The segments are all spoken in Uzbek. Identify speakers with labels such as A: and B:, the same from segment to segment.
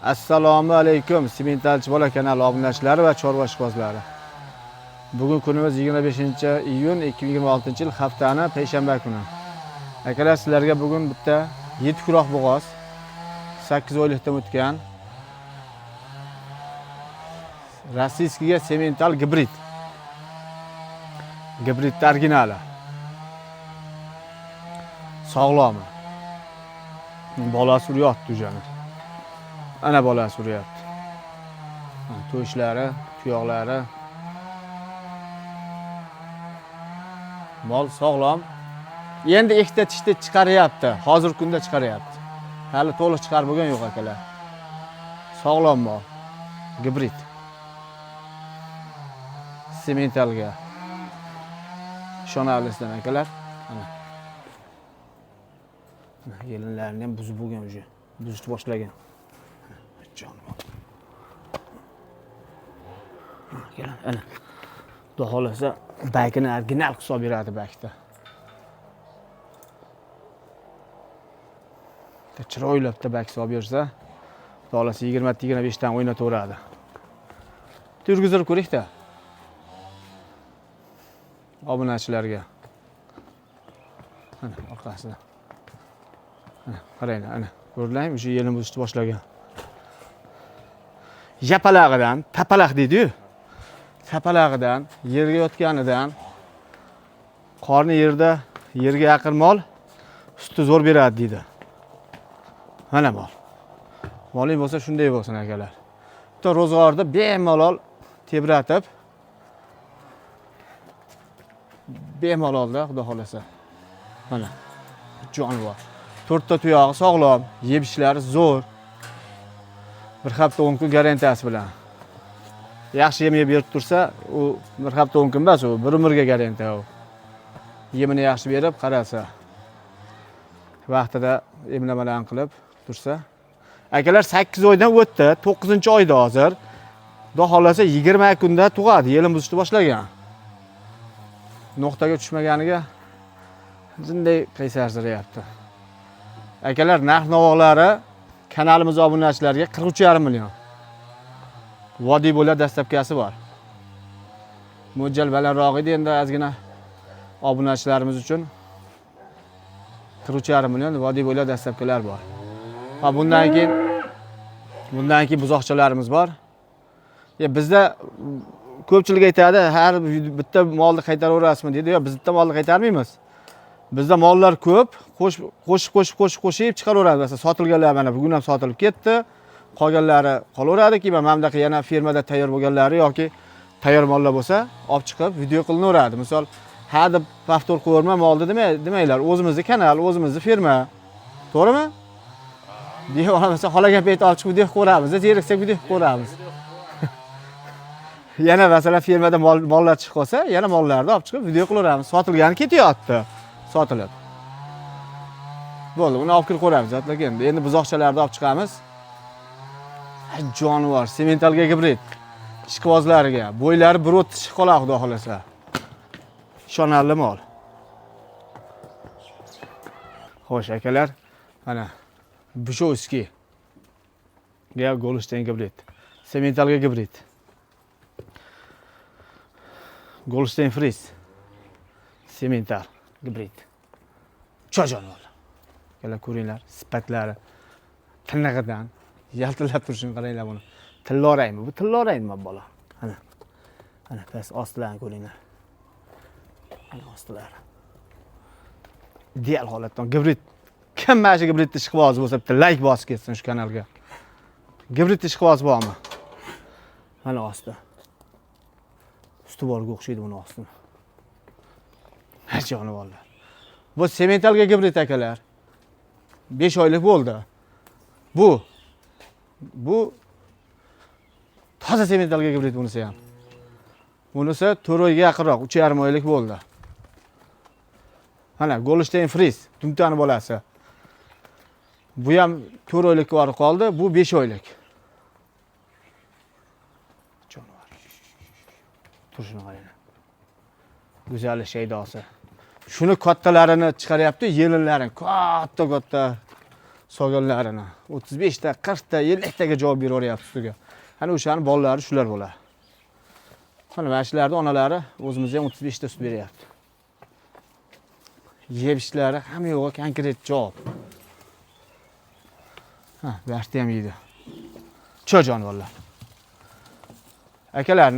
A: Assalomu alaykum Sementalchi bola kanali obunachilari va chorva ishqibozlari. Bugun kunimiz 25-iyun 2026-yil haftani payshanba kuni. Akalar, sizlarga bugun bitta 7 kuloq bo'g'oz 8 oylikdan o'tgan rossiyskiga semental gibrid. Gibrid originali. Sog'lom. Bolasi uryapti o'jani. Ana bolasi uryapti. To'shlari, tuyoqlari. Mol sog'lom. Endi ikkita tishni chiqaryapti. Hozirgi kunda chiqaryapti. Hali to'liq chiqarib bo'lgan yo'q akalar. Sog'lom mol. Gibrid. Sementalga ishonalisizlar akalar. Ana. Yelinlarini ham buzib bo'lgan o'sha. Buzishni boshlagan. Jonivor. Ana. Xudo xolasa bakini original hisob beradi bakda. Chiroylabda bak hisob bersa, xudo xolasa 20-25 dan o'ynataveradi. Turgizib ko'ring-da. Obunachilarga. Ana orqasida. Qaranglar, ana. Ko'rdingizmi? O'sha yelini buzishni boshlagan. Yapalag'idan, tapalaq deydi-yu. Tapalag'idan, yerga yotganidan, qorni yerga yaqin mol, suti zo'r beradi deydi. Mana mol. Moling bo'lsa shunday bo'lsin akalar. Bitta ro'zg'orda bemalol tebratib, bemalolda xudo xolasa. Mana jonivor. 4 ta tuyog'i sog'lom, yeb ishlari zo'r. Bir hafta 10 kun garantiyasi bilan. Yaxshi yem berib tursa, u bir hafta 10 kun emas, u bir umrga garantiya u. Yemini yaxshi berib qarasa, vaqtida emlamalarni qilib tursa. Akalar 8 oydan o'tdi, 9-oyda hozir. Xudo xolasa 20 kunda tug'adi, yelim buzishni boshlagan. Nuqtaga tushmaganiga jinday qaysarsirayapti. Akalar, narx-navoqlari kanalimiz obunachilariga 43,5 million. Vodiy bo'lar dastlabkasi bor. Mo'ljal balandroq edi, endi ozgina obunachilarimiz uchun 43,5 million vodiy bo'lar dastlabkilar bor. Ha, bundan keyin buzoqchalarimiz bor. Bizda ko'pchilik aytadi, har bitta molni qaytaraverasizmi deydi. Yo'q, biz bitta molni qaytarmaymiz. Bizda mollar ko'p, qo'shib chiqaraveramiz. Masalan, sotilganlar mana bugun ham sotilib ketdi. Qolganlari qolaveradi, keyin mana yana fermada tayyor bo'lganlari yoki tayyor mollar bo'lsa, olib chiqib video qilinaveradi. Misol, ha deb paftor qo'yma molni demanglar. O'zimizning kanal, o'zimizning ferma. To'g'rimi? Deya olmasa, xolaga payt olib chiqib video qo'yamiz, zeriksak video qo'yamiz. Yana masalan fermada mollar chiqib qolsa, yana mollarni olib chiqib video qilaveramiz. Sotilgani ketyapti. Sotilib. Bo'ldi, uni olib kirib qo'yamiz. Endi buzoqchalarni olib chiqamiz. Jonivor, sementalga gibrid. Ishqibozlariga, bo'ylari bir o'ttiz qoladi xudo xolasa. Ishonarli mol. Xo'sh akalar, mana Bishovskiy ga Golstein gibrid. Sementalga gibrid. Golstein Fris. Semental gibrid. Jonivor. Akalar ko'ringlar, sifatlari, tinig'idan yaltillab turishini qaranglar buni. Tilloraymi? Bu tilloraymi bola? Ana. Ana past ostilarini ko'ringlar. Ana ostilari. Ideal holatdan gibrid. Kim mana shu gibridni ishqibozi bo'lsa, bitta like bosib ketsin shu kanalga. Gibridni ishqibozi bormi? Mana osti. Ustuvorga o'xshaydi buni ostini. Ha, jonivorlar. Bu sementalga gibrid akalar. 5 oylik bo'ldi. Bu toza sementalga gibrid bunisi ham. Bunisi 4 oyga yaqinroq, 3,5 oylik bo'ldi. Mana Golstein Fris, dumtani bolasi. Bu ham 4 oylikka borib qoldi, bu 5 oylik. Jonivor. Turishini qarang. Go'zal shaydosi. Shuni kattalarini chiqaryapti, yelinlarini katta Sog'onlarini 35 ta, 40 ta, 50 taga javob beraveryapti ustiga. Ana o'shaning bolalari shular bo'ladi. Mana mashlarning onalari o'zimizga ham 35 ta sut beryapti. Yeb ishlari hamma yo'g'i konkret javob. Ha, bu yerda ham yeydi. Cho jonivorlar. Akalar,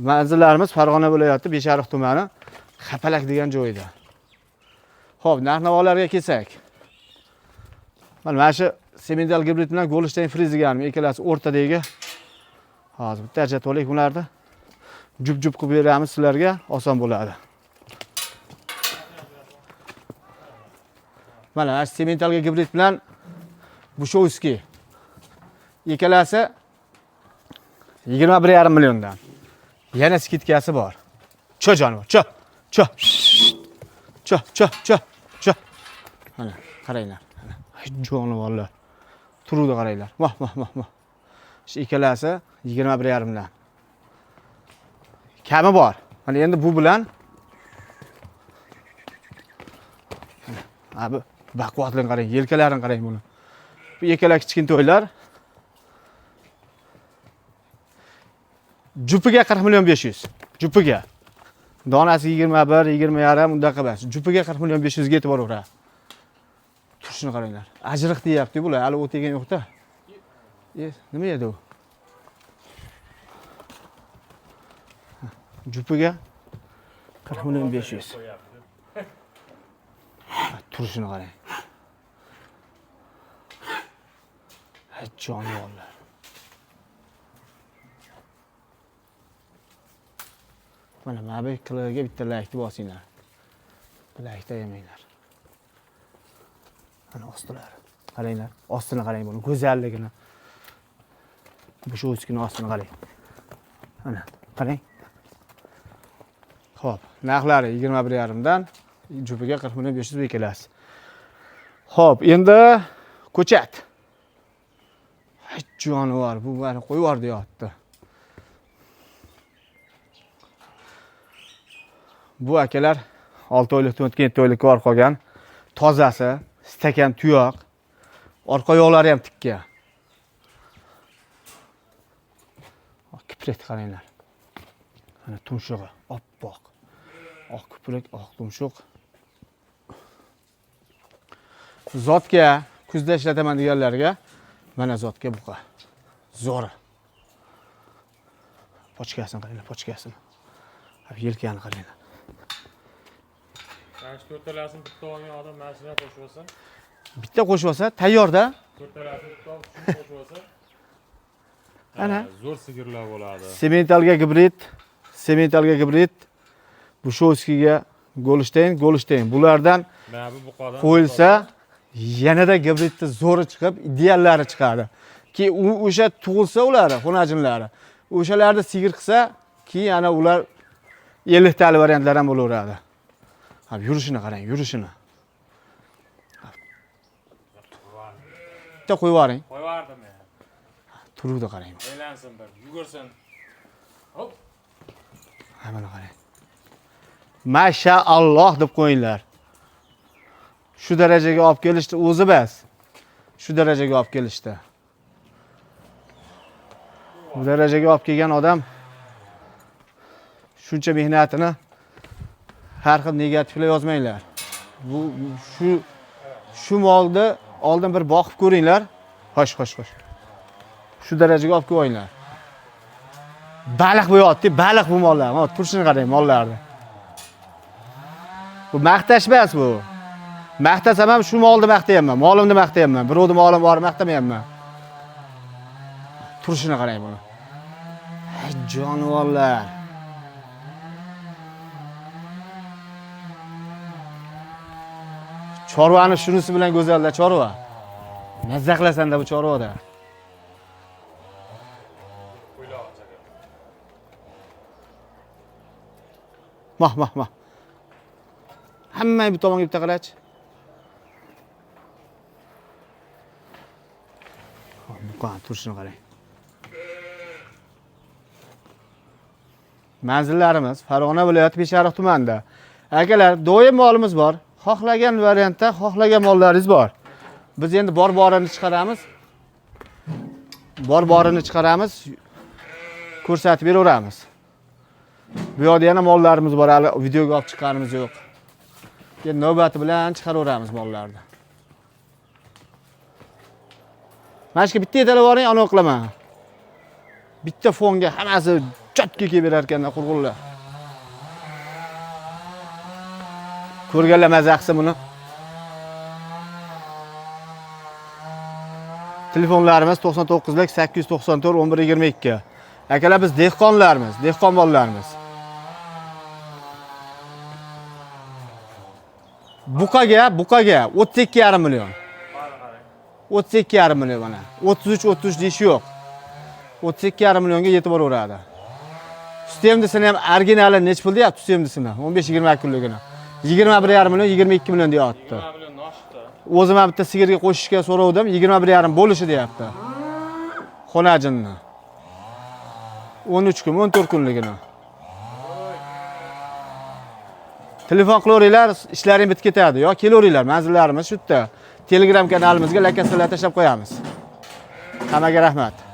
A: manzillarimiz Farg'ona viloyati Beshariq tumani Xapalak degan joyda. Xo'p, narx-navolarga kelsak. Mana shu semental gibrid bilan Golstein friziganmi ikkalasi o'rtadagi. Hozir bitta ajratib bularni. Jup-jup qilib beramiz sizlarga, oson bo'ladi. Mana shu semental gibrid bilan Bushovskiy ikkalasi 21,5 milliondan. Yana skitkasi bor. Cho jonivor, cho. Cho. Mana qaranglar. Jonivorlar. Turuvda qaranglar. Mah. Shu ikkalasi 21,5 dan. Kami bor. Mana endi bu bilan abi baquvvatligini qarang, yelkalarini qarang buni. Bu ikkala kichkintoylar jupiga 40 million 500. Jupiga. Donasi 21, 20,5 undaqa emas. Jupiga 40 million 500 ga yetib boraveradi. Turishini qaranglar. Ajriq deyapti bular, hali o't yegan yo'q-da. Nima edi u? Jupiga 40 million 500. Turishini qarang. Jonivorlar. Mana mabi qilig'iga bitta laykni bosinglar. Laykda yemanglar. Mana ostilari. Qaranglar, ostini qarang buni, go'zalligini. Bu shu o'zkining ostini qarang. Mana, qarang. Xo'p, narxlari 21,5 dan jupiga 40 million 500 ikkalasi. Xo'p, endi ko'chat. Jonivor, bu meni qo'yib yubordi yotdi. Bu akalar 6 oylik, 7 oylik bor qolgan. Tozasi, stakan tuyoq. Orqa yo'qlari ham tikka. Kiprik qaranglar. Mana tumshug'i oppoq. Oq kiprik, oq tumshuq. Zotga kuzda ishlataman deganlarga mana zotga buqa. Zo'ri. Pochkasini qaranglar, pochkasini. Yelkani qaranglar.
B: Mana shu to'rtalasini bitta olgan odam mana shuni qo'shib olsa.
A: Bitta qo'shib olsa, tayyorda.
B: To'rtalasini bitta olib shuni qo'shib olsa.
A: Ana
B: zo'r sigirlar bo'ladi.
A: Sementalga gibrid. Bushovskiyga Golstein. Bulardan qo'yilsa, yanada gibridni zo'ri chiqib, ideallari chiqadi. Ki o'sha tug'ilsa ular, xonajinlari. O'shalarni sigir qilsa, keyin ana ular 50 tali variantlar ham bo'laveradi. Hab yurishini qarang, yurishini. Bitta qo'yib yuboring.
B: Qo'yib yubordim men.
A: Turuvda qarang.
B: Aylansin bir, yugursin. Hop.
A: Mana qarang. Mashaalloh deb qo'yinglar. Shu darajaga olib kelishdi o'zi bas. Shu darajaga olib kelishdi. Bu darajaga olib kelgan odam shuncha mehnatini har xil negativlar yozmanglar. Bu shu molni oldin bir boqib ko'ringlar. Xo'sh. Shu darajaga olib qo'yinglar. Baliq bo'yapti, baliq bu mollar. Mana turishini qarang mollarni. Bu maqtash emas bu. Maqtasam ham shu molni maqtayapman, molimni maqtayapman. Birovni molim bor maqtamayapman. Turishini qarang buni. Jonivorlar. Chorvani shunisi bilan go'zalda chorva. Mazza qilasan-da bu chorvada. Mah. Hammang bu tomonga bitta qarach. Buqani turishini qarang. Manzillarimiz Farg'ona viloyati Beshariq tumanida. Akalar, doim molimiz bor. Xohlagan variantda xohlagan mollaringiz bor. Biz endi bor-borini chiqaramiz. Bor-borini chiqaramiz. Ko'rsatib beraveramiz. Bu yerda yana mollarimiz bor, hali videoga olib chiqqanimiz yo'q. Endi navbati bilan chiqaraveramiz mollarni. Mana shu bitta yetalab oling, anaqa qilaman. Bitta fonga hammasi jotga kelib berar ekanda qurg'unlar. Ko'rganlar mazza qilsa buni. Telefonlarimiz 99lik 894 1122. Akalar biz dehqonlarmiz, dehqon bolalarimiz. Buqaga 32,5 million. 32,5 million mana. 33 deyish yo'q. 32,5 millionga yetib boraveradi. Sistemdisini ham originali nech pul deyapti sistemdisini? 15-20 kunligini. 21,5 million, 22 million deyapti.
B: 20 million oshdi.
A: O'zim ham bitta sigirga qo'shishga so'rovdim, 21,5 bo'lishi deyapti. Xonajinni. 13 kun, 14 kunligini. Telefon qilaveringlar, ishlaring bitib ketadi. Yo, kelaveringlar, manzillarimiz shu yerda. Telegram kanalimizga lakasalar tashlab qo'yamiz. Hammaga rahmat.